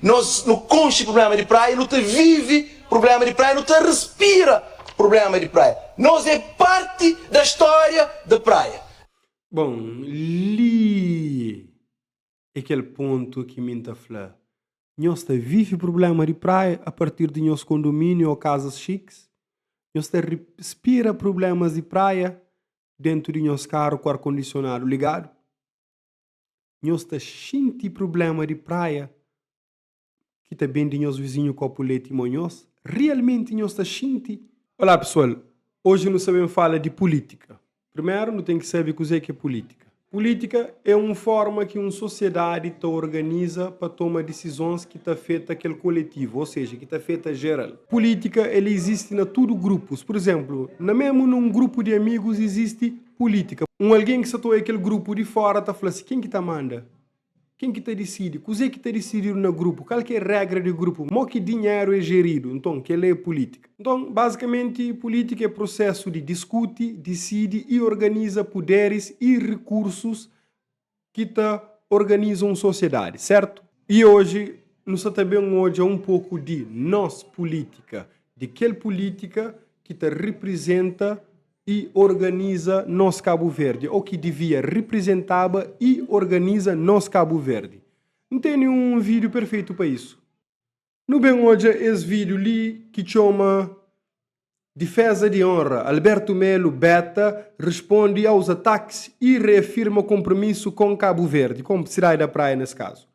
Nós não conche problema de praia, não te vive problema de praia, não te respira problema de praia. Nós é parte da história da praia. Bom, li aquele ponto que me está falando. Nós vive problema de praia a partir de nosso condomínio ou casas chiques. Nós respira problemas de praia dentro de nosso carro com ar-condicionado ligado. Nós sente problema de praia que também de nosso vizinho com a polete e monhos. Realmente nós sente. Olá pessoal, hoje nós sabemos falar de política. Primeiro, não tem que saber o que é política. Política é uma forma que uma sociedade organiza para tomar decisões que está feita aquele coletivo, ou seja, que está feita geral. Política, ele existe na todos os grupos. Por exemplo, mesmo num grupo de amigos existe política. Alguém que está aquele grupo de fora está falando assim, quem que está manda? Quem que está decide? O que está decidido no grupo? Qual que é a regra do grupo? Como que dinheiro é gerido? Então, que é política. Então, basicamente, política é processo de discute, decide e organiza poderes e recursos que organizam uma sociedade, certo? E hoje, nós também hoje um pouco de nós política, de aquela política que representa e organiza nós Cabo Verde, ou que devia representava e organiza nós Cabo Verde. Não tem nenhum vídeo perfeito para isso. No bem hoje, esse vídeo ali que chama Defesa de Honra. Alberto Melo Beta responde aos ataques e reafirma compromisso com Cabo Verde, com Cidade da Praia nesse caso.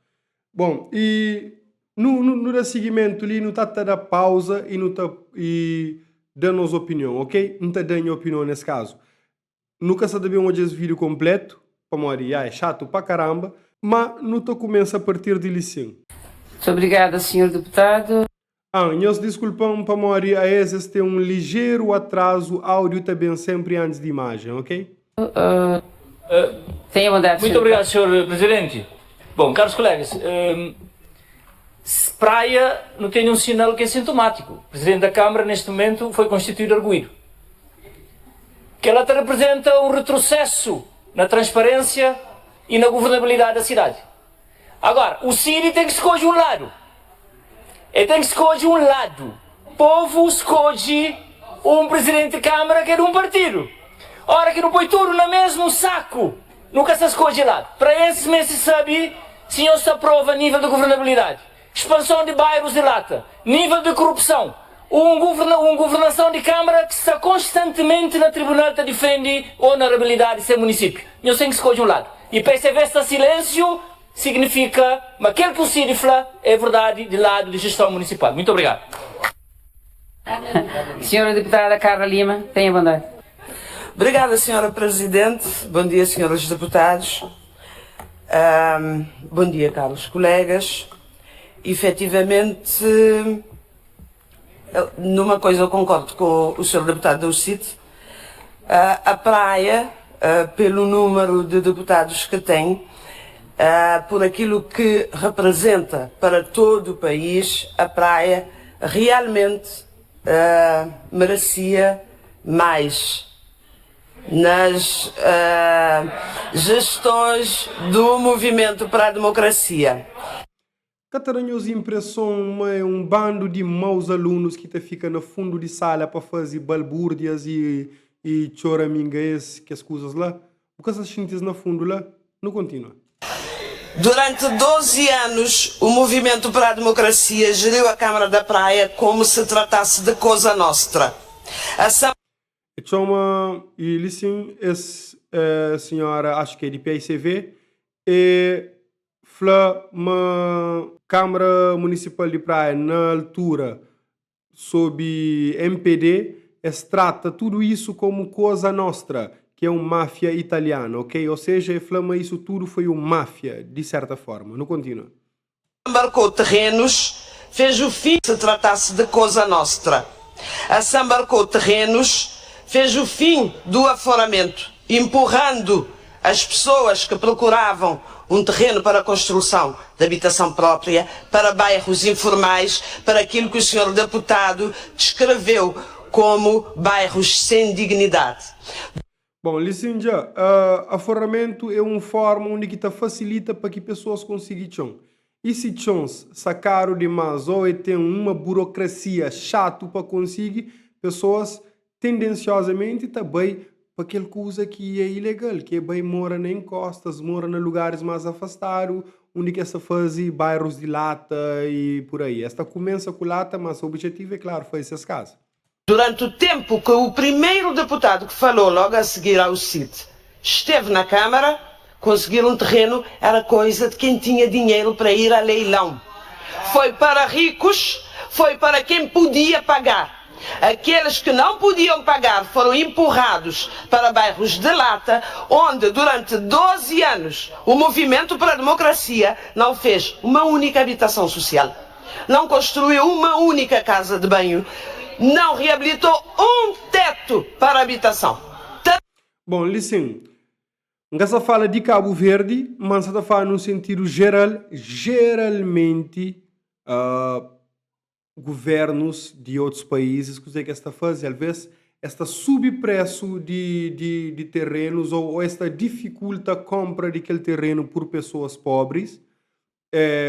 Bom, e no seguimento ali, não está da pausa e dando nossa opinião, ok? Não está dando opinião nesse caso. Nunca sabemos esse vídeo completo, para morrer, é chato para caramba, mas não estou começando a partir de lição. Muito obrigada, senhor deputado. Nós desculpamos para morrer, a esse tem um ligeiro atraso, áudio também sempre antes de imagem, ok? Tenha bondade. Muito obrigado, senhor presidente. Bom, caros colegas, praia não tem um sinal que é sintomático. O presidente da Câmara, neste momento, foi constituído arguido. Que ela representa um retrocesso na transparência e na governabilidade da cidade. Agora, o Ciri tem que escolher um lado. Ele tem que escolher um lado. O povo escolhe um presidente de Câmara que é de um partido. Ora, que não põe tudo no mesmo saco. Nunca se escolhe lado. Para esse mês se sabe se não se aprova nível de governabilidade. Expansão de bairros de lata, nível de corrupção, uma governação de Câmara que está constantemente na tribunal que defende a honorabilidade do seu município. Não tem que escolher um lado. E perceber este silêncio significa, mas aquilo que o Cid fala é verdade de lado de gestão municipal. Muito obrigado. Senhora deputada Carla Lima, tenha bondade. Obrigada, senhora presidente. Bom dia, senhores deputados. Bom dia, caros colegas. Efetivamente, numa coisa eu concordo com o senhor deputado do CIT, a praia, pelo número de deputados que tem, por aquilo que representa para todo o país, a praia realmente merecia mais nas gestões do Movimento para a Democracia. Cataranyos impressão é um bando de maus alunos que fica no fundo de sala para fazer balbúrdias e choramingas, que as coisas lá. O que essas gente no fundo lá não continua. Durante 12 anos, o Movimento para a Democracia geriu a Câmara da Praia como se tratasse de coisa nostra. E listen, a senhora, acho que é de PICV, e uma Câmara Municipal de Praia na altura sob MPD, trata tudo isso como coisa nostra, que é uma máfia italiana, ok? Ou seja, flama isso tudo foi uma máfia, de certa forma. Não continua. Embarcou terrenos, fez o fim se tratasse de coisa nostra. Assambarcou terrenos, fez o fim do aforamento, empurrando as pessoas que procuravam um terreno para a construção de habitação própria, para bairros informais, para aquilo que o senhor deputado descreveu como bairros sem dignidade. Bom, licença, aforramento é uma forma onde que facilita para que pessoas consigam. E se chons sacaram demais ou tem uma burocracia chato para conseguir, pessoas tendenciosamente também para aquela coisa que é ilegal, que é bem mora em costas, mora em lugares mais afastados, onde que essa faz bairros de lata e por aí. Esta começa com lata, mas o objetivo é claro, foi essas casas. Durante o tempo que o primeiro deputado que falou logo a seguir ao CID esteve na Câmara, conseguir um terreno era coisa de quem tinha dinheiro para ir a leilão. Foi para ricos, foi para quem podia pagar. Aqueles que não podiam pagar foram empurrados para bairros de lata, onde durante 12 anos o Movimento para a Democracia não fez uma única habitação social, não construiu uma única casa de banho, não reabilitou um teto para habitação. Bom, listen, essa fala de Cabo Verde, mas essa fala no sentido geral, geralmente governos de outros países que esta faz, às vezes, esta subpreço de terrenos ou esta dificulta a compra daquele terreno por pessoas pobres,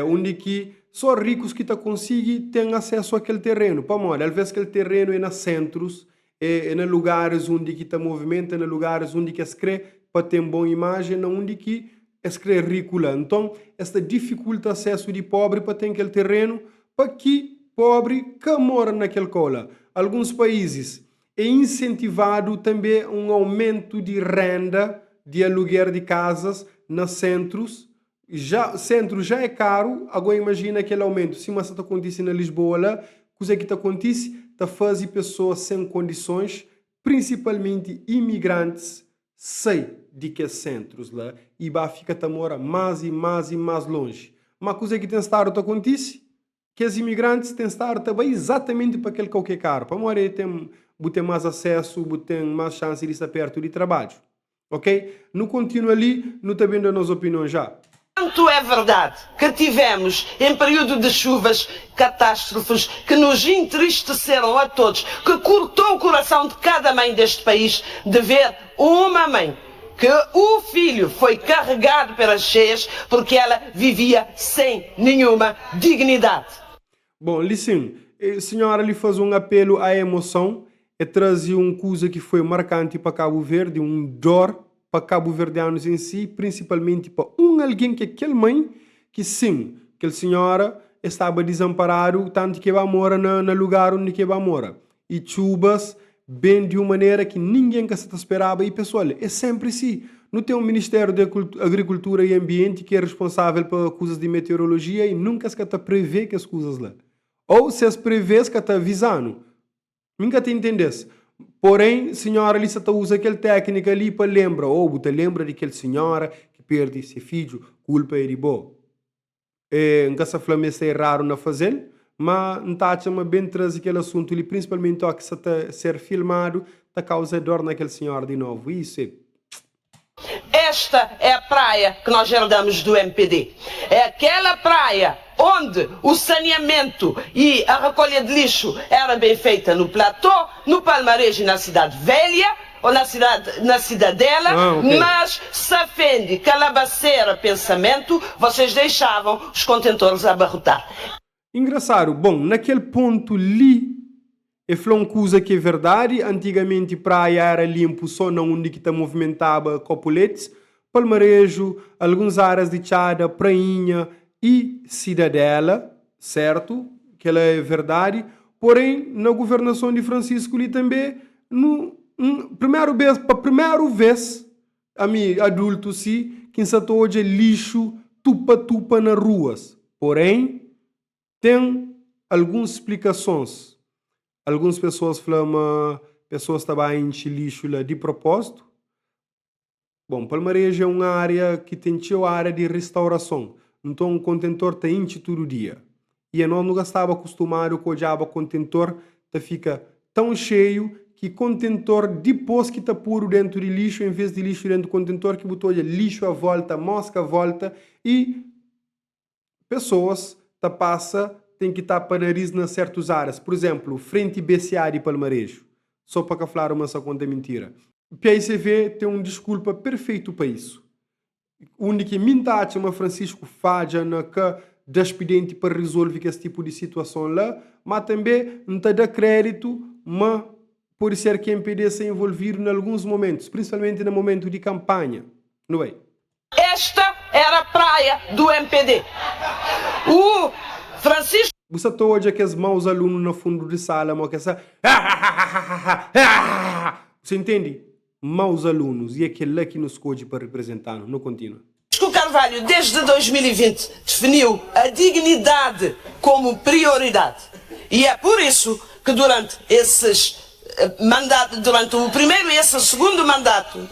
onde que só ricos que conseguem ter acesso àquele terreno. Para mim, às vezes aquele terreno é nos centros, é em lugares onde que está movimento, é em lugares onde que se crê para ter uma boa imagem, onde que se crê rico lá. Então, esta dificulta acesso de pobre para ter aquele terreno, para que pobre que mora naquela cola. Alguns países é incentivado também um aumento de renda de aluguer de casas nos centros. Centro já é caro, agora imagina aquele aumento. Se isso acontece na Lisboa, lá, o que é que acontece? Está fazendo pessoas sem condições, principalmente imigrantes, sair de que centros lá e fica a morar mais e mais e mais longe. Mas o que é que tem estado a acontecer? Que os imigrantes têm estado também exatamente para aquele que é caro. Para morar ter mais acesso, ter mais chance de estar perto de trabalho. Ok? No contínuo ali, não está vendo a nossa opinião já. Tanto é verdade que tivemos, em período de chuvas, catástrofes que nos entristeceram a todos, que cortou o coração de cada mãe deste país de ver uma mãe que o filho foi carregado pelas cheias porque ela vivia sem nenhuma dignidade. Bom, listen, a senhora lhe faz um apelo à emoção e trazer uma coisa que foi marcante para Cabo Verde, um dor para cabo-verdianos em si, principalmente para alguém que aquele mãe, que sim, aquela senhora estava desamparado, tanto que vai morar no lugar onde que vai morar. E chuvas bem de uma maneira que ninguém que se esperava. E pessoal, é sempre assim. Não tem um Ministério da Agricultura e Ambiente que é responsável por coisas de meteorologia e nunca se prevê que as coisas lá. Ou se as prevês que está avisando. Nunca te entendes. Porém, senhora ali está usa aquela técnica ali para lembrar. Ou você lembra daquela senhora que perde seu filho, culpa é de boa. Nunca se flame é raro na fazer, mas não está a bem trazer aquele assunto ali, principalmente ao que está ser filmado, está causa dor naquele senhora de novo. Isso é. Esta é a praia que nós herdamos do MPD. É aquela praia onde o saneamento e a recolha de lixo era bem feita no platô, no Palmarejo e na Cidade Velha, ou na Cidadela, okay. Mas Safendi, Calabaceira, Pensamento, vocês deixavam os contentores abarrotar. Engraçado, bom, naquele ponto ali, é uma coisa que é verdade. Antigamente praia era limpo só na onde que movimentava copuletes, Palmarejo, algumas áreas de Chada, Prainha e Cidadela, certo? Que ela é verdade. Porém, na governação de Francisco ali também, primeira vez, a mim, adulto, sim, que se hoje é lixo, tupa nas ruas. Porém, tem algumas explicações. Algumas pessoas falam pessoas estavam encher lixo lá de propósito. Bom, Palmarejo é uma área que tem a área de restauração. Então o contentor está enche todo dia. E nós não estava acostumado com o contentor fica tão cheio que contentor depois que está puro dentro de lixo, em vez de lixo dentro do contentor, que botou lixo à volta, mosca à volta e pessoas passa tem que estar para nariz nas certas áreas. Por exemplo, frente BCA de Palmarejo. Só para falar uma só conta mentira. O PICV tem uma desculpa perfeita para isso. Onde que minta chama Francisco Fadja na que de expediente para resolver esse tipo de situação lá, mas também não está dá crédito, mas pode ser que o MPD se envolvido em alguns momentos, principalmente no momento de campanha, não é? Esta era a praia do MPD. O Francisco... Você está hoje aqueles maus alunos no fundo de sala, mas que essa... Você entende? Maus alunos, e aquele lá que nos escolhe para representar, não continua. Carvalho, desde 2020, definiu a dignidade como prioridade. E é por isso que durante esses mandatos, durante o primeiro e esse segundo mandato,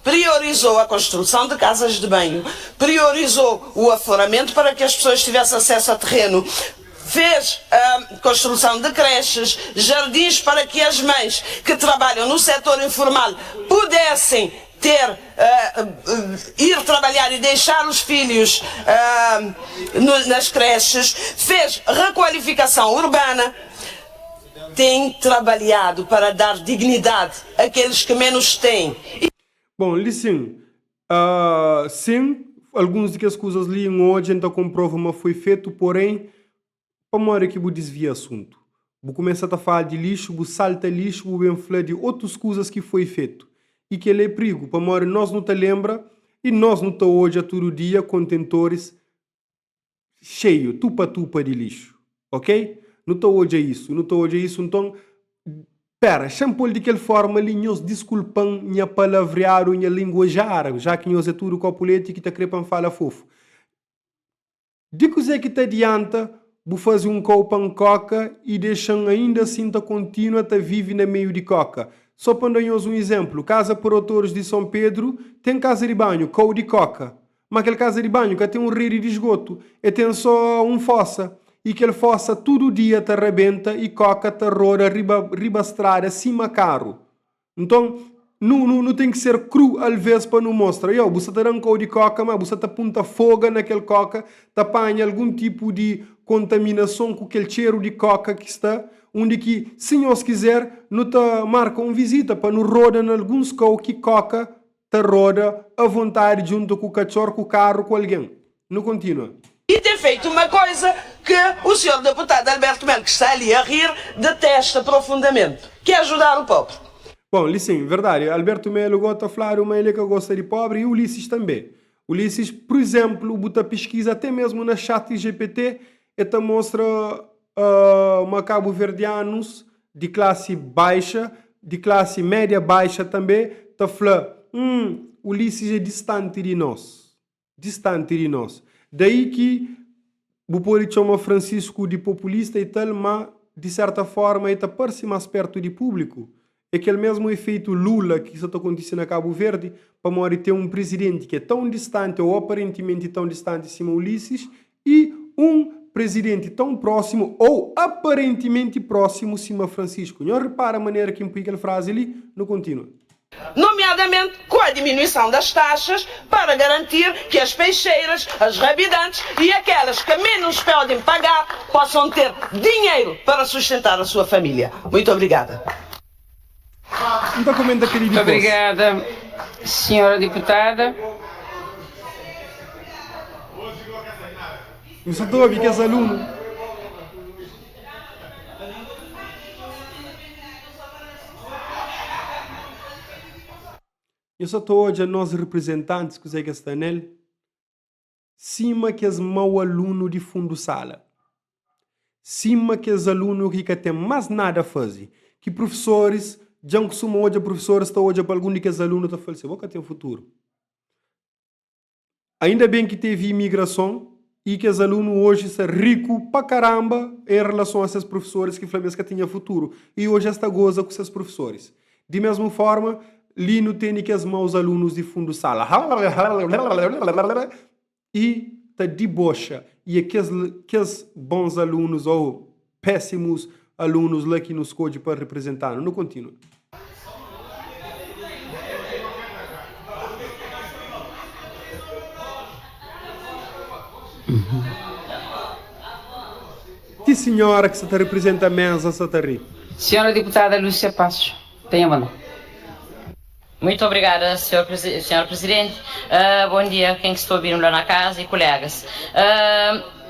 priorizou a construção de casas de banho, priorizou o aforamento para que as pessoas tivessem acesso a terreno, fez a construção de creches, jardins para que as mães que trabalham no setor informal pudessem ir trabalhar e deixar os filhos nas creches, fez requalificação urbana, tem trabalhado para dar dignidade àqueles que menos têm. Bom, listen, sim, algumas das coisas ali hoje a gente comprova mas foi feito, porém, para uma hora que vou desviar o assunto. Vou começar a falar de lixo, vou saltar lixo, vou falar de outras coisas que foi feito. E que ele é perigo, para uma hora nós não te lembra e nós não estamos hoje a todo dia contentores cheio, tupa de lixo, ok? Não estou hoje a isso, então, pera, champol de aquela forma ali, nós desculpam minha palavrear ou minha linguajar, já que nós é tudo com a política que está querendo falar fofo. De coisa que te adianta, vou fazer um copo em coca e deixam ainda assim ta contínua a viver no meio de coca. Só para dar-nos um exemplo, Casa Produtores de São Pedro tem casa de banho, com de coca. Mas aquela casa de banho que tem um rio de esgoto e tem só um fossa. E aquele fossa todo dia te arrebenta e coca te roda riba estrada, cima carro. Então, não tem que ser cru às vezes para não mostrar. Você está dando um de coca, mas você está aponta fogo naquele coca, te apanha algum tipo de contaminação com aquele cheiro de coca que está, onde que, se nós quiser, não te marca uma visita para não rodar em alguns que coca te roda à vontade junto com o cachorro, com o carro, com alguém. Não continua. E tem feito uma coisa que o senhor deputado Alberto Melo, que está ali a rir, detesta profundamente, que é ajudar o pobre. Bom, sim, verdade. Alberto Melo gosta de falar, mas ele que gosta de pobre e Ulisses também. Ulisses, por exemplo, bota pesquisa até mesmo na chat GPT e te mostra uma cabo-verdianos de classe baixa, de classe média baixa também, te fala, Ulisses é distante de nós. Daí que o pode chamar Francisco de populista e tal, mas de certa forma ele está parece mais perto de público. É aquele mesmo efeito Lula que está acontecendo na Cabo Verde, para ter um presidente que é tão distante ou aparentemente tão distante de cima Ulisses e um presidente tão próximo ou aparentemente próximo cima Francisco. Não repara a maneira que implica a frase ali, não continua. Nomeadamente com a diminuição das taxas para garantir que as peixeiras, as rabidantes e aquelas que menos podem pagar possam ter dinheiro para sustentar a sua família. Muito obrigada. Muito obrigada, senhora deputada. Eu só estou a ver que és aluno. Eu só estou hoje a nós representantes que estão nele, cima que és mau aluno de fundo sala. Cima que és aluno que tem mais nada a fazer. Que professores, já que suma hoje professores, estão hoje para algum de que és aluno, está falando, vou que tem futuro. Ainda bem que teve imigração e que os alunos hoje são ricos para caramba em relação a esses professores que falam que tinha futuro. E hoje está goza com esses professores. De mesma forma, ali não tem que os maus alunos de fundo sala. E está debocha. E aqueles bons alunos ou péssimos alunos lá que nos escolhe para representar. Não continua. Que senhora que você representa a mesa, você está ri? Senhora deputada Lúcia Passos, tenha a mão. Muito obrigada, senhor Presidente. Bom dia, quem estou ouvindo lá na casa e colegas.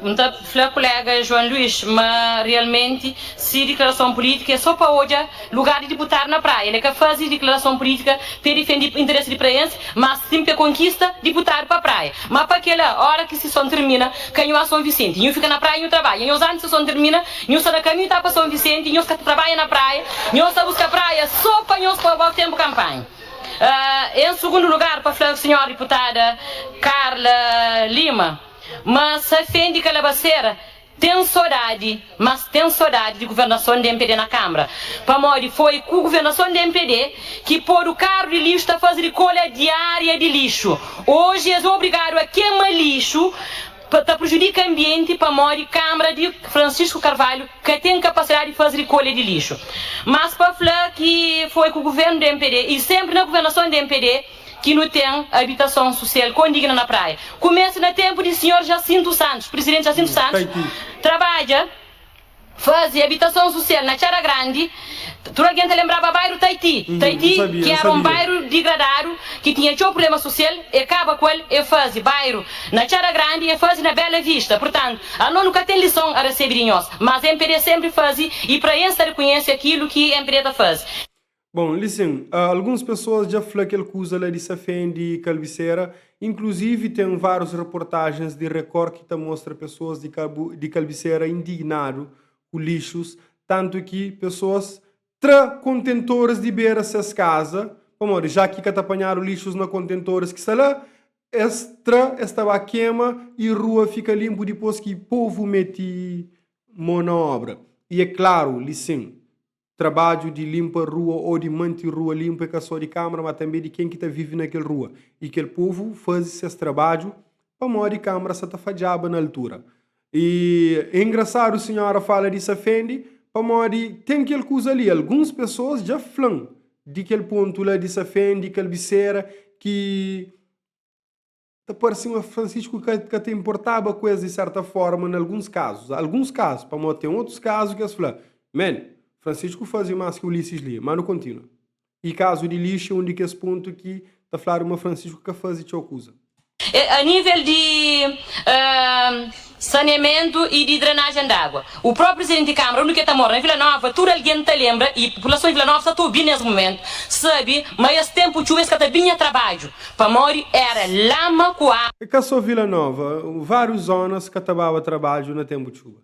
Então, colega João Luís, mas realmente, se declaração política é só para hoje, lugar de deputar na praia. Ele quer fazer declaração política para defender o interesse de praense, mas sempre conquista deputar para a praia. Mas para aquela hora que se som termina, canho a São Vicente, eu fica na praia e eu trabalho. E os anos se som termina, eu só da caminho para São Vicente, e eu trabalho na praia, eu só busca praia só para nós para o tempo campanha. Em segundo lugar, para a senhora deputada Carla Lima, mas a fim de Calabaceira tem saudade, mas tem saudade de governação de MPD na Câmara. Para morrer foi com a governação de MPD que pôr o carro de lixo a fazer recolha diária de lixo. Hoje é obrigado a queimar lixo para prejudicar o ambiente para morrer Câmara de Francisco Carvalho, que tem capacidade de fazer recolha de lixo. Mas para falar que foi com o governo do MPD e sempre na governação do MPD que não tem habitação social condigna na praia. Começa no tempo do senhor Jacinto Santos, presidente Jacinto Santos, trabalha, faz habitação social na Chara Grande. Toda a gente lembrava o bairro Taiti, que era um bairro degradado, que tinha seu problema social, e acaba com ele e faz bairro na Chara Grande e faz na Bela Vista. Portanto, a não nunca tem lição a receber de nós, mas a MPD sempre faz e para eles reconhece aquilo que a MPD faz. Bom, listen, algumas pessoas já falaram que ele acusa de Safém de Calviceira, inclusive tem várias reportagens de Record que mostra pessoas de Calviceira indignadas com lixos, tanto que pessoas contentores de beira essas casas, já que apanharam lixos na contentores que está lá, estava queima e a rua fica limpo depois que o povo mete mão na obra. E é claro, listen, trabalho de limpar rua ou de manter rua limpa é só de Câmara, mas também de quem que vive naquela rua. E aquele povo faz esse trabalho para morrer Câmara se fadiaba na altura. E é engraçado a senhora fala de Safendi, para morrer tem aquele coisa ali. Algumas pessoas já falam de aquele ponto lá de Safendi, Calviceira, que parece um Francisco que te importava coisa de certa forma em alguns casos. Para morrer tem outros casos que eles falam, Francisco fazia mais que Ulisses ali, mas não continua. E caso de lixo, onde que esse ponto que está falando uma Francisco que fazia tal coisa. A nível de saneamento e de drenagem de água, o próprio presidente de Câmara, onde que está morando, em Vila Nova, tudo alguém te lembra, e a população de Vila Nova está tudo bem nesse momento, sabe, mas esse tempo de chuva que está bem a trabalho, para morrer era lama com água. É que só Vila Nova, várias zonas que estava trabalho no tempo de chuva.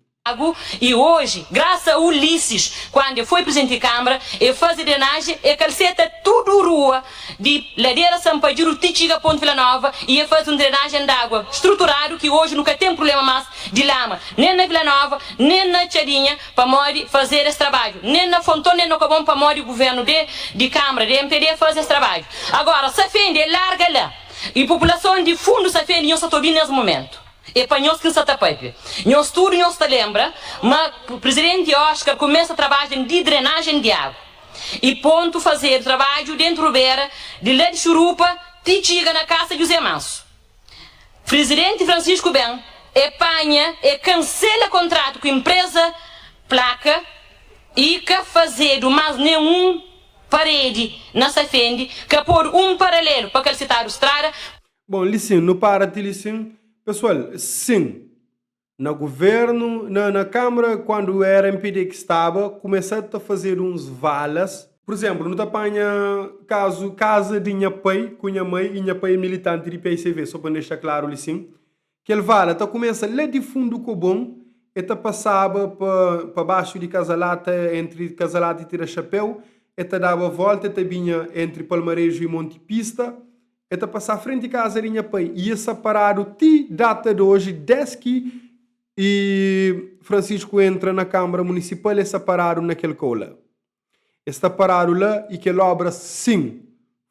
E hoje, graças a Ulisses, quando foi presidente de Câmara, ele faz drenagem e calceta tudo rua de Ladeira São Pedro, Titiga, Ponte Vila Nova, e ele faz uma drenagem de água estruturado que hoje nunca tem problema mais de lama, nem na Vila Nova, nem na Tchadinha, para fazer esse trabalho, nem na Fontona, nem no Cabão, para o governo de Câmara, de MPD, fazer esse trabalho. Agora, Safendi, larga lá, e a população de fundo Safendi não está ouvindo nesse momento. É para nós que não se tapepe. Nós tudo não se lembra, mas o presidente Oscar começa a trabalhar de drenagem de água. E ponto fazer trabalho dentro do beira, de lá de Churupa, Titiga na casa de José Manso. Presidente Francisco Ben, apanha e cancela contrato com a empresa Placa e quer fazer mais nenhum parede na Safendi, quer pôr um paralelo para calcitar o estrada. Bom, listen, não para de listen. Pessoal, sim, no governo, na Câmara, quando era MPD que estava, começaram a fazer uns valas. Por exemplo, não apanha casa de minha pai, com minha mãe, e minha pai é militante de PCV, só para deixar claro assim. Aquele vala começa lá de fundo do Cobom, e passava para baixo de Casalata, entre Casalata e Tira-Chapéu, e dava a volta, e vinha entre Palmarejo e Monte Pista, e passar à frente de casa de minha pai. E essa parado, data de hoje, desde que e Francisco entra na Câmara Municipal, essa parado naquele cola. Está parado lá e que a obra, sim,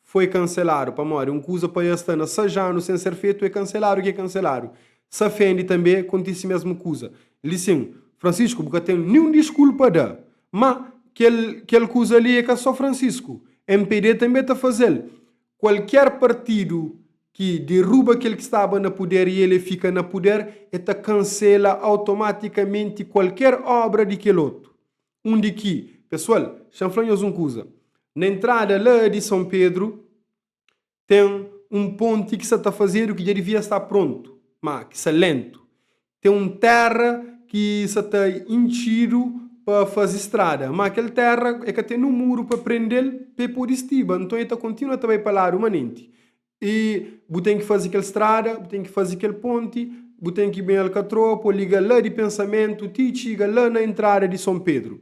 foi cancelado. Para morrer, coisa para estar na Sajano sem ser feito é cancelado, que é cancelado. Safendi também acontece a mesma coisa. Listen, Francisco, porque tem nenhum desculpa a dar. Mas aquele coisa ali é que é só Francisco. MPD também está fazendo. Qualquer partido que derruba aquele que estava no poder e ele fica no poder, ele cancela automaticamente qualquer obra de aquele outro. Onde que, pessoal, chanflanhos uma coisa. Na entrada lá de São Pedro, Tem um ponte que se está a fazer que já devia estar pronto, mas que se é lento. Tem um terra que se está enchido para fazer estrada, mas aquele terra é que tem um muro para prender para por estiba, então ele continua também para lá humanamente. E você tem que fazer aquela estrada, você tem que fazer aquele ponte, você tem que ir bem Alcatroa, ligar lá de pensamento, te chega lá na entrada de São Pedro.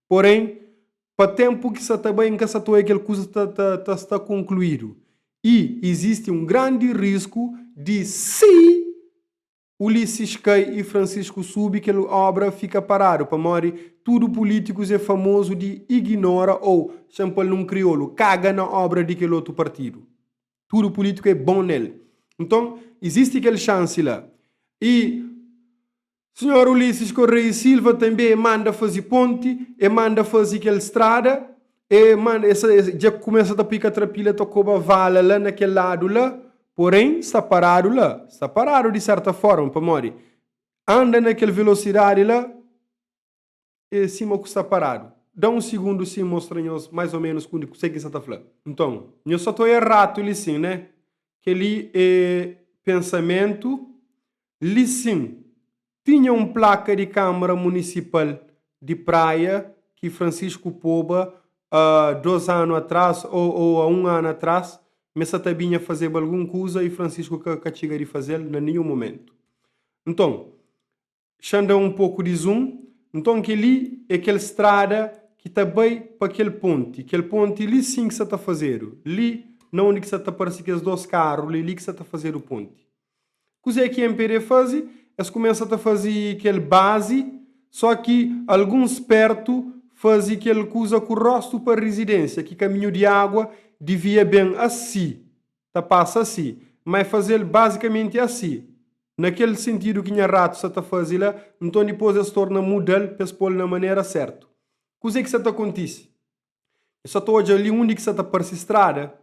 Porém, para tempo que você está bem, que você está aquela coisa está concluído. E existe um grande risco de se Ulisses cai e Francisco sube, aquela obra fica parado. Para morrer, tudo políticos é famoso de ignora ou, champa num crioulo, caga na obra de aquele outro partido. Tudo político é bom nele. Então, existe aquela chance lá. E senhor Ulisses Correia Silva também manda fazer ponte, e manda fazer aquela estrada, e manda, já começa a picar trapilha, tocou a vala lá naquele lado lá, porém, está parado lá. Está parado de certa forma, para morrer. Anda naquela velocidade lá, e cima que está parado. Dá um segundo sim, mostra-nos mais ou menos quando você está falando. Então, eu só estou errado ali sim, né? Que ali é pensamento, ali sim, tinha uma placa de Câmara Municipal de Praia que Francisco Poba, 2 anos atrás, ou há 1 ano atrás, mas também a fazer alguma coisa e Francisco que chega de fazer em nenhum momento. Então, chanda um pouco de zoom, então que ali é aquela estrada que está bem para aquele ponte ali sim que você está a fazer, ali não onde que você está a parecer que os 2 carros, ali que você está a fazer o ponte. Coisa que a MPD faz, eles começam a fazer aquele base, só que alguns perto fazem aquele coisa com o rosto para a residência, que caminho de água devia bem assim, tá passa assim, mas fazer basicamente assim. Naquele sentido que tinha rato você está a fazer lá, então depois ele se torna modelo para se pôr na maneira certa. Coisa que você está acontece? Eu só estou hoje ali onde que você está para essa estrada.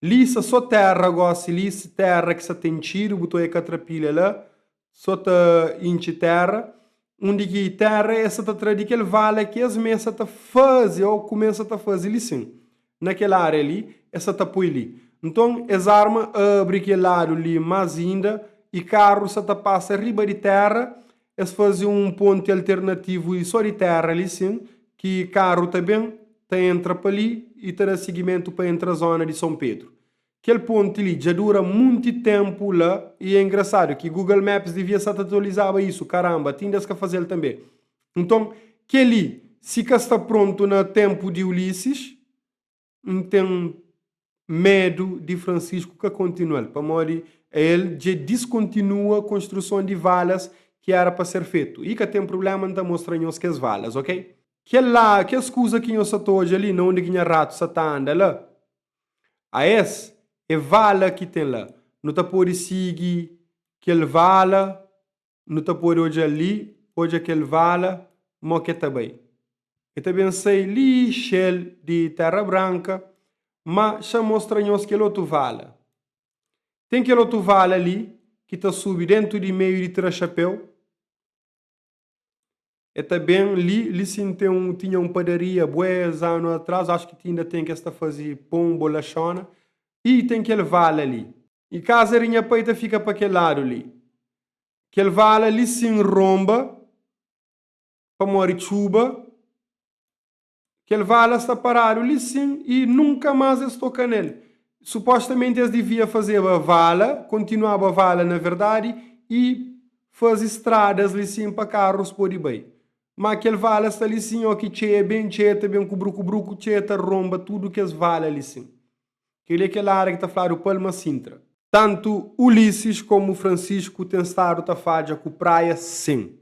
Ali só terra agora, ali terra que você tem tiro, botou a catrapilha lá, só está enche terra, onde que terra é essa tá de aquele vale que as mesas tá fazer ou começa a fazer ali sim. Naquela área ali, essa tá põe ali. Então, as armas abrem aquele lado ali mais ainda e carro só tá passa riba de terra, eles fazem um ponte alternativo e só de terra ali sim, que carro também entra para ali e terá seguimento para entrar a zona de São Pedro. Aquele ponte ali já dura muito tempo lá e é engraçado que Google Maps devia estar atualizava isso, caramba, tinhas que fazer também. Então, que ali, se que está pronto no tempo de Ulisses, não tem medo de Francisco que continue. Para morrer, ele já descontinua a construção de valas que era para ser feito. E que tem problema, então mostra-nos que as valas, ok? Que lá, que as coisas que eu estou hoje ali, não onde tinha rato, você está andando lá. A esse é vala que tem lá. Não está por seguir aquele vala, não está por hoje ali, hoje aquele vala, mas que está bem. Eu também sei ali, Shell de Terra Branca, mas já mostra-nos que outro vala. Tem aquele outro vala ali, que está subindo dentro de meio de Trachapéu. E também ali sim tinha uma padaria, bués anos atrás, acho que ainda tem que esta fazer pão, bolachona. E tem aquele vale ali. E caso a minha peita fica para aquele lado ali. Aquele vale ali se enromba para morrer chuva. Aquele vale está parado ali sim e nunca mais eles tocam nele. Supostamente eles deviam fazer a vala, continuava a vala na verdade, e fazer estradas ali sim para carros por bem. Mas aquele vale está ali sim, ó, que cheia bem cheia, também com bruco, cheia, romba tudo que eles vale ali sim. Aquele é aquela área que está falando o Palma Sintra. Tanto Ulisses como Francisco têm estado a fazer com praia sim.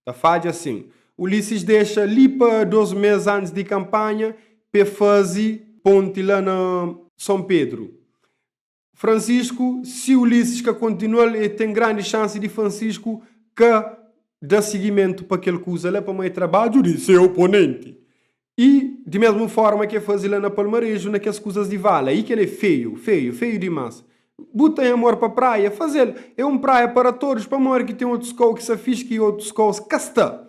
A fazer sim. Ulisses deixa ali para 2 meses antes de campanha para fazer ponte lá na São Pedro. Francisco, se Ulisses que continua, ele tem grande chance de Francisco que dá seguimento para aquele coisa lá para mais trabalho de ser oponente. E, de mesma forma que fazer lá na Palmarejo, naquelas coisas de vala. Aí que ele é feio demais. Bota em amor para a praia, fazer. É uma praia para todos, para amor que tem outros colos que se afisca e outros colos que está.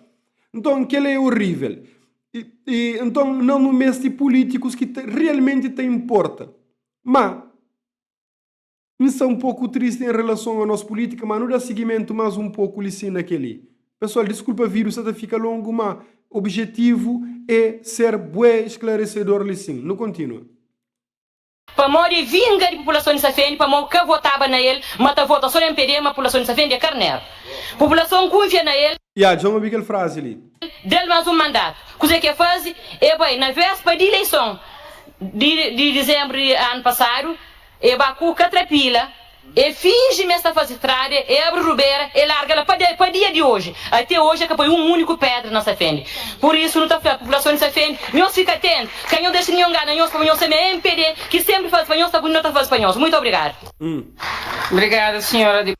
Então, aquele é horrível. Então, não no mês de políticos que realmente te importa. Mas, Isso é um pouco triste em relação à nossa política, mas não dá seguimento mais um pouco ali naquele. Pessoal, desculpa vírus, até fica longo, mas o objetivo é ser bué esclarecedor ali sim. Não continua. Para morrer vinga de população de Safene, para morrer que votava na ele, mas a votação MPD, a população de Safene é carneiro. População confia na ele. Já ouvi aquela frase ali. Dele mais um mandato. O que é fazer? É bem, na véspera de eleição de dezembro do ano passado, é bacu catrapila, é finge-me esta fase estrada, é abre rubeira, é larga ela para dia de hoje. Até hoje é que foi um único pedra na Safene. Por isso, não está a população de Safene, não fica atento. Quem não deixa nenhum gana, não se é MPD, que sempre faz espanhol, está bonito, não faz espanhol. Muito obrigado. Obrigada, senhora.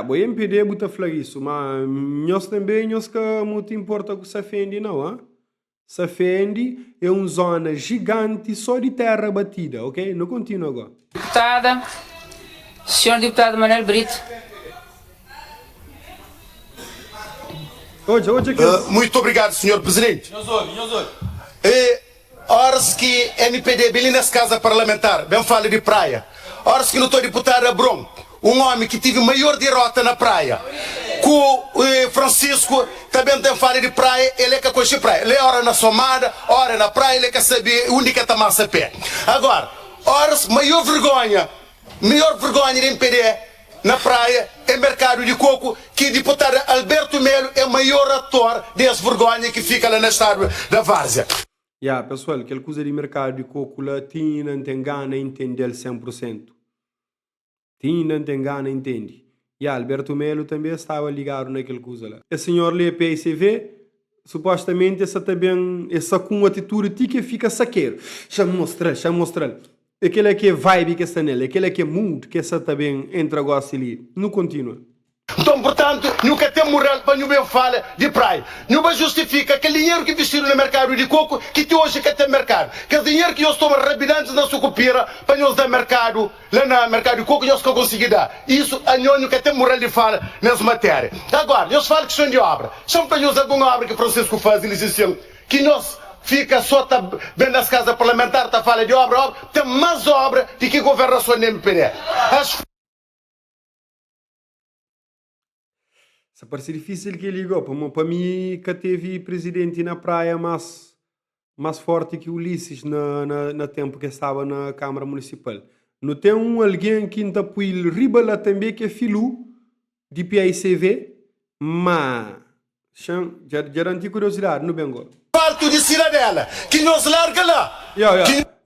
O MPD buta falar isso, mas nós também, nós que muito importa com o Safene, não, hein? Safene é uma zona gigante só de terra batida, ok? Não continua agora. Deputada, senhor deputado Manuel Brito. Muito obrigado, senhor presidente. Horas que NPD, bem nessa casa parlamentar, bem fala de praia. Horas que não estou deputado Abron, um homem que teve maior derrota na praia. Com Francisco, também tem fala de praia, ele é que coxa praia. Ele é hora na somada, hora na praia, ele é que saber onde que está massa pé. Agora, horas, maior vergonha de MPD na praia é mercado de coco, que o deputado Alberto Melo é o maior ator dessa vergonha que fica lá na estado da Várzea. Pessoal, aquela coisa de mercado de coco lá, Tina tem gana entender 100%. Tina tem gana entende. Alberto Melo também estava ligado naquela coisa lá. O senhor lê PICV, supostamente essa com atitude que fica saqueiro. Já mostra. Aquele é que é vibe que está nele, aquele é que é mood que está também entra agora ali. Não continua. Então, portanto, nunca tem moral para nenhum fala de praia. Não justifica aquele dinheiro que investiram no mercado de coco, que hoje que tem mercado. Que o dinheiro que eles tomam rapidamente na sucupira para nós dar mercado, lá no mercado de coco, nós que conseguimos dar. Isso, a nunca tem moral de fala nessa matéria. Agora, eles falam que são de obra. São para nós alguma obra que Francisco faz, eles dizem que nós fica só bem nas casas parlamentares, tá fala de obra, tem mais obra do que governação do MPD. Isso parece difícil que ligou. Para mim, que teve presidente na praia mais forte que Ulisses no tempo que estava na Câmara Municipal. Não tem alguém que está por riba lá também que é filho de PICV, mas já não tem curiosidade, não bengo. Asfalto de Cidadela, que nos larga lá.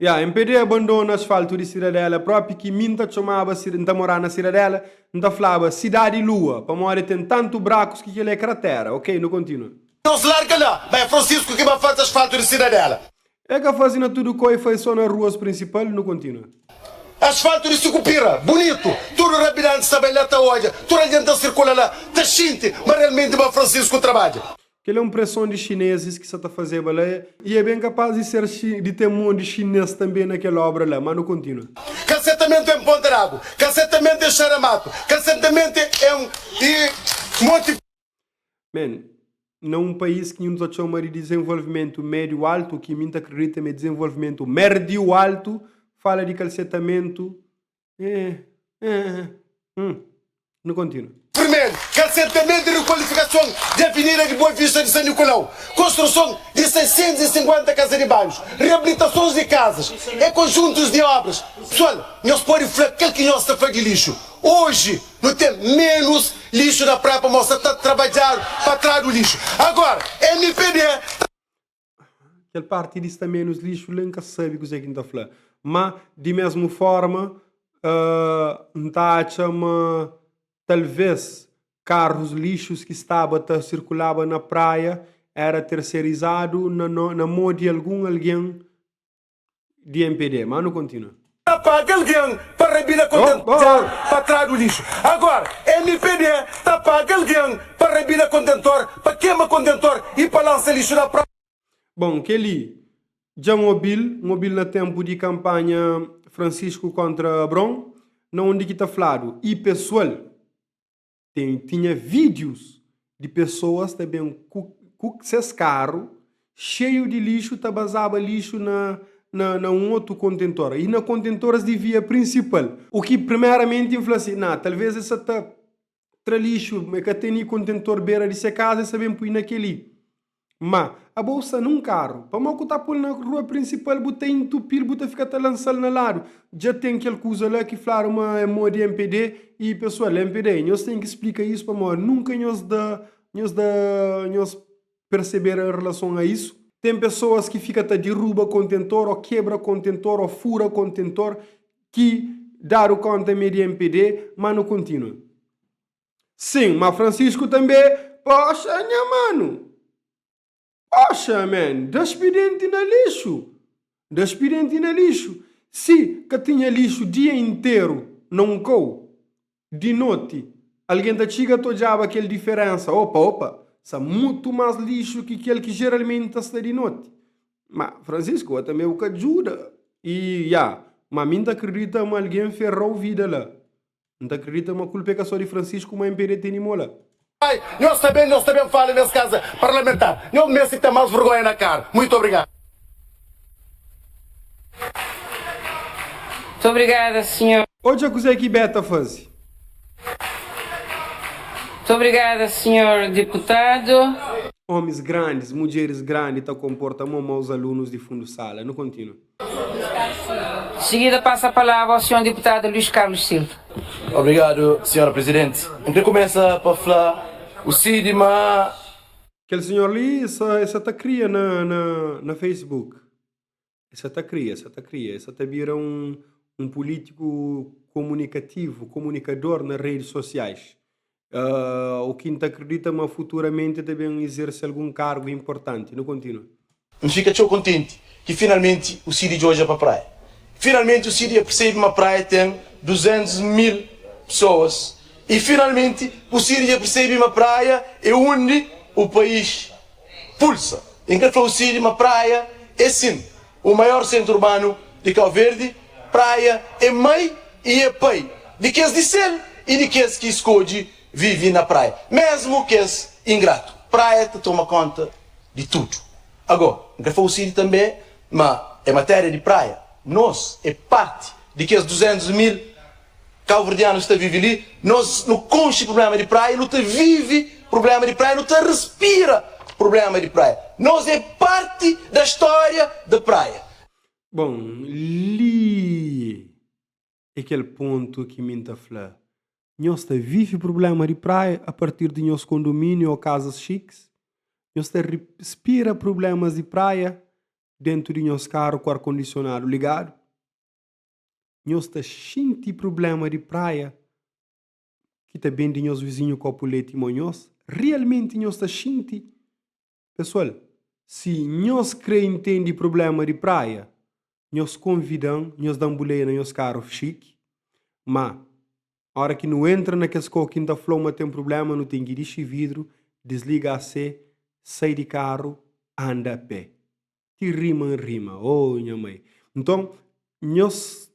MPD abandona asfalto de Cidadela, próprio que minta chamava de morar na Cidadela, não falava cidade lua, para morar tem tanto buracos que ele é cratera, ok? Não continua. Nos larga lá, mas é Francisco que vai fazer asfalto de Cidadela. É que fazendo tudo que foi só nas ruas principais, não continua. Asfalto de Sucupira, bonito, tudo rapidamente está bem lá, está hoje, toda a gente circula lá, está xinte, mas realmente vai Francisco trabalha. Aquela é uma pressão de chineses que você está fazendo lá e é bem capaz de ter um monte de chinês também naquela obra lá, mas não continua. Cacetamento em Ponterago, cacetamento em Xaramato, cacetamento em Monte... Num país que nos chama de desenvolvimento médio-alto, que muita acredita em desenvolvimento médio-alto, fala de cacetamento... Não continua. Primeiro, cacetamento de requalificação de Avenida de Boa Vista de São Nicolau. Construção de 650 casas de banhos. Reabilitações de casas. E conjuntos de obras. Pessoal, nós podemos falar aquilo que nós estamos de lixo. Hoje, não tem menos lixo na praia para mostrar que trabalhar para trás do lixo. Agora, MPD... Aquele partido está menos lixo, nunca sabe o que é que está falando. Mas, de mesma forma, talvez carros lixos que circulavam na praia era terceirizado na mão de alguém de MPD, mas não continua. Paga alguém para rebinar contentor para trás do lixo. Agora, MPD está paga alguém para rebinar contentor, para queimar contentor e para lançar lixo na praia. Bom, Kelly, já móvel na tempo de campanha Francisco contra Bron, não onde que está falado. E pessoal, tinha vídeos de pessoas também com seus carros cheio de lixo, basava lixo na um outro contentor. E na contentoras de via principal. O que primeiramente infla assim, talvez essa lixo, que tem contentor beira de sua casa, sabem pôr naquele. Mas a bolsa num carro, para mal que está pôr na rua principal, bota entupir, bota ficar lançando na lado. Já tem aquela coisa lá que fala uma moda MPD e pessoal, MPD, nós tem que explicar isso para nós. Nunca nós perceber em relação a isso. Tem pessoas que ficam derruba contentor, ou quebra contentor, ou fura contentor, que dá conta de MPD, mas não continua. Sim, mas Francisco também, poxa, mano. Poxa, man, despedente na lixo. Despedente na lixo. Se que tinha lixo o dia inteiro, não cou, de noite, alguém da chiga tojava aquela diferença. Opa, é muito mais lixo que aquele que geralmente está de noite. Mas, Francisco, também o que ajuda. E, mas mim acredita que alguém ferrou a vida lá. Não acredita que a culpa é só de Francisco, mas MPD tem mola. Nós também falamos nessa casa parlamentar. Não merece ter mais vergonha na cara. Muito obrigado. Muito obrigada, senhor. Hoje eu acusei que Beta faz. Muito obrigada, senhor deputado. Homens grandes, mulheres grandes, comportam como os alunos de fundo sala. Não continua. Em seguida, passa a palavra ao senhor deputado Luís Carlos Silva. Obrigado, senhora Presidente. Então começa para falar o CIDMA. Aquele senhor ali, essa tá cria na Facebook. Essa tá cria. Essa tá vira um político comunicativo, comunicador nas redes sociais. O que não acredita, mas futuramente também exerce algum cargo importante. Não continua. Não fica tão contente que finalmente o CID de hoje é para a praia. Finalmente o CID percebe que a praia tem 200 mil pessoas. E finalmente o CID percebe que a praia é onde o país pulsa. Enquanto o CID, a praia é sim o maior centro urbano de Cabo Verde. Praia é mãe e é pai de que de céu e de que escolhe vive na praia. Mesmo que é ingrato. Praia te toma conta de tudo. Agora, enquanto o CID também, mas é matéria de praia. Nós é parte de que os 200 mil cabo-verdianos que vivem ali. Nós não conche problema de praia, não te vive problema de praia, não te respira problema de praia. Nós é parte da história da praia. Bom, li aquele ponto que me está falando. Nós vive problema de praia a partir de nosso condomínio ou casas chiques. Nós respira problemas de praia dentro de nosso carro com ar-condicionado ligado. Nós sente problema de praia que também de nosso vizinho Copulete e Monhos. Realmente nós sente. Pessoal, se nós entende problema de praia, nós convidamos, nós damos boleia no nosso carro chique, mas a hora que não entra naqueles coquinhos da floma tem problema, não tem guiriche vidro, desliga a C, sai de carro, anda a pé. De rima em rima, minha mãe. Então, nós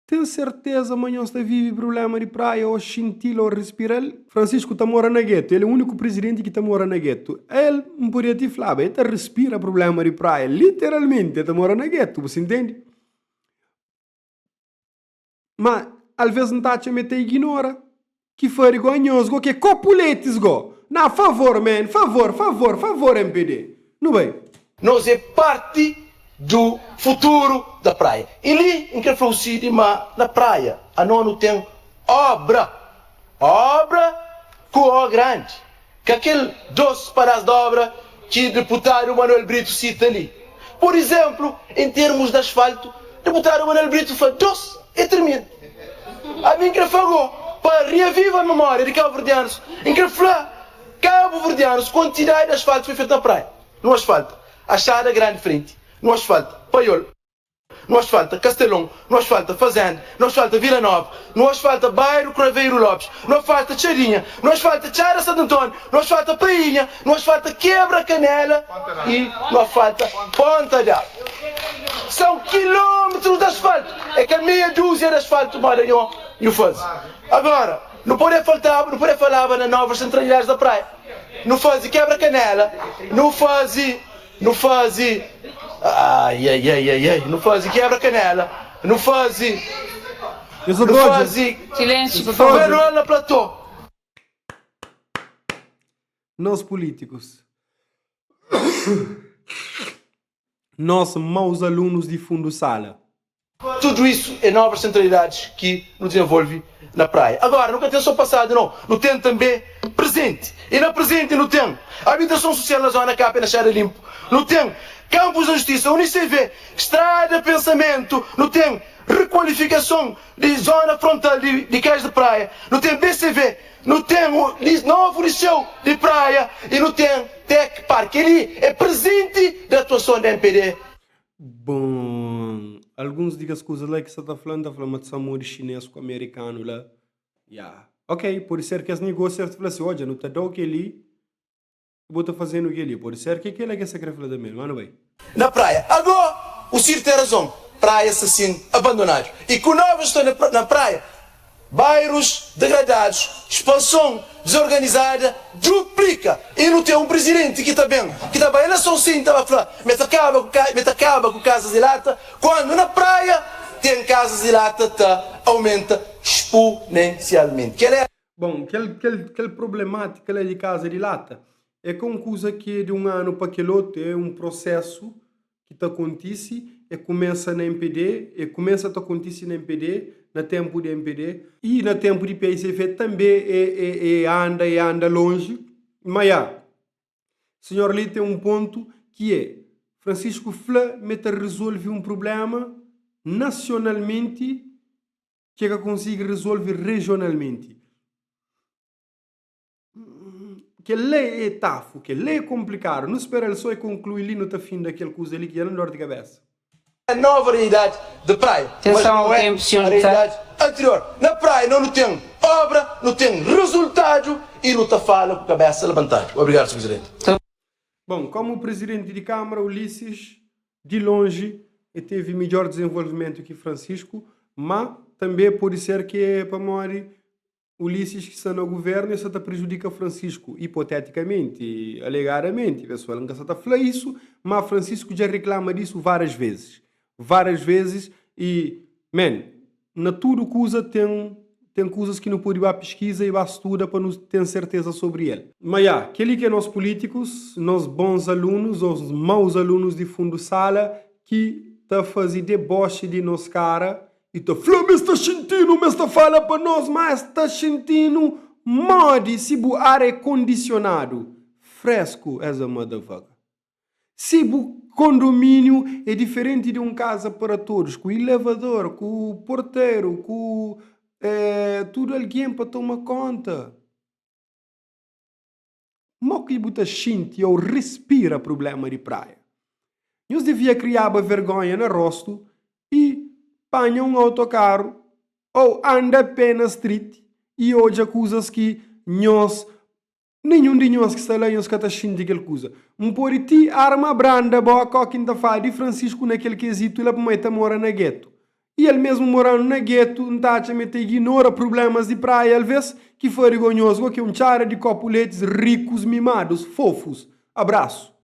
temos certeza que nós vive problema de praia, ou sentir, ou respirar. Francisco está morando na gueto, ele é o único presidente que está morando na gueto. Ele não podia te falar, ele respira problema de praia, literalmente, ele está morando na gueto, você entende? Mas, às vezes, não está a meter ignora. Que foi igual a nós, que copuletes, go. Na favor, man, favor, MPD. Não vai? Nós é parte do futuro da praia. E ali, em que foi o CID, na praia, a nós tem obra com o grande. Que aquele 12 paradas de obra que o deputado Manuel Brito cita ali. Por exemplo, em termos de asfalto, o deputado Manuel Brito faz 12 e termina. A mim que falou para reavivar a memória de cabo-verdianos, em que falou cabo-verdianos, quantidade de asfalto foi feita na praia. No asfalto, Achada Grande Frente, no asfalto, Paiol, no asfalto, Castelão, no asfalto, Fazenda, no asfalto, Vila Nova, no asfalto, Bairro Craveiro Lopes, no asfalto, Charinha, no asfalto, Chara Santo Antônio, no asfalto, Painha, no asfalto, Quebra Canela e no asfalto, Ponta d'Água. São quilómetros de asfalto. É que a meia dúzia de asfalto Maranhão e o faz. Agora, não pode falar nas novas centralidades da praia. Não faz Quebra Canela, não faz Ai, ai, ai, ai, ai. Não faz quebra canela. Não faz. Eu sou Não doido. faz. Silêncio, por Sou favor. Vai na platô. Nós políticos. Nós maus alunos de fundo sala. Tudo isso é novas centralidades que nos desenvolve na praia. Agora, nunca tem só passado, não. Não tem também presente. E na presente não tem habitação social na zona capa e na Xara Limpo. Não tem campos da justiça, UNICV, estrada, pensamento. Não tem requalificação de zona frontal de cais de praia. Não tem BCV. Não tem novo liceu de praia. E não tem Tec Park. Ele é presente da atuação da MPD. Bom, alguns digam as coisas lá que você está falando de amor chinês com americano lá. Yeah. Ok, pode ser que as negócios falam assim, olha, não está dando aquele, vou estar fazendo aquele. Pode ser que aquele é que você quer falar também, mano, vai. Na praia. Agora, o Ciro tem razão. Praias assim, abandonadas. E com novas estão na praia, bairros degradados, expansão desorganizada, duplica. E não tem um presidente que está bem, que está bem. A nação sim estava a falar, mas acaba com casas de lata, quando na praia tem casas de lata que aumenta exponencialmente. Bom, aquela problemática lá de casa de lata é com coisa que de um ano para aquele outro é um processo que está acontece e começa na MPD e começa a acontecer na MPD, na tempo de MPD e na tempo de PICF também anda longe. Mas senhor ali tem um ponto que é Francisco Flá meta resolve um problema nacionalmente que consiga resolver regionalmente. Que lei é tafo, que lei é complicado. Não espera ele só concluir ali no fim daquele coisa ali que é na dor de cabeça. A nova realidade da praia. Atenção mas não ao é tempo, senhor a realidade anterior. Na praia não tem obra, não tem resultado e não está fala com a cabeça levantada. Obrigado, Sr. Presidente. Bom, como o presidente de Câmara, Ulisses, de longe, teve melhor desenvolvimento que Francisco, mas também pode ser que para morrer Ulisses que está no governo e está prejudica Francisco, hipoteticamente, alegadamente, pessoal não está a falar isso, mas Francisco já reclama disso várias vezes e, na tudo coisa tem coisas que não pode ir à pesquisa e vai estudar para não ter certeza sobre ele. Mas aquele que é nós políticos, nós bons alunos, os maus alunos de fundo sala, que está fazendo deboche de nós cara, e está falando, mas está sentindo, mas está falando para nós, mas está sentindo, mode, se o ar é condicionado, fresco as a motherfucker. Se o condomínio é diferente de uma casa para todos, com o elevador, com o porteiro, com tudo alguém para tomar conta. Mas que você sente ou respira problema de praia. Nós devia criar uma vergonha no rosto e panha um autocarro ou anda apenas street e hoje acusas que nós nenhum de nós que está lá nós que está sentindo aquela coisa. Por ti arma branda boa coquinta fa de Francisco naquele quesito ele para mora na gueto. E ele mesmo morando na gueto, não está a ignora problemas de praia, às vezes, que foi vergonhoso, que é um chara de copuletes ricos, mimados, fofos. Abraço.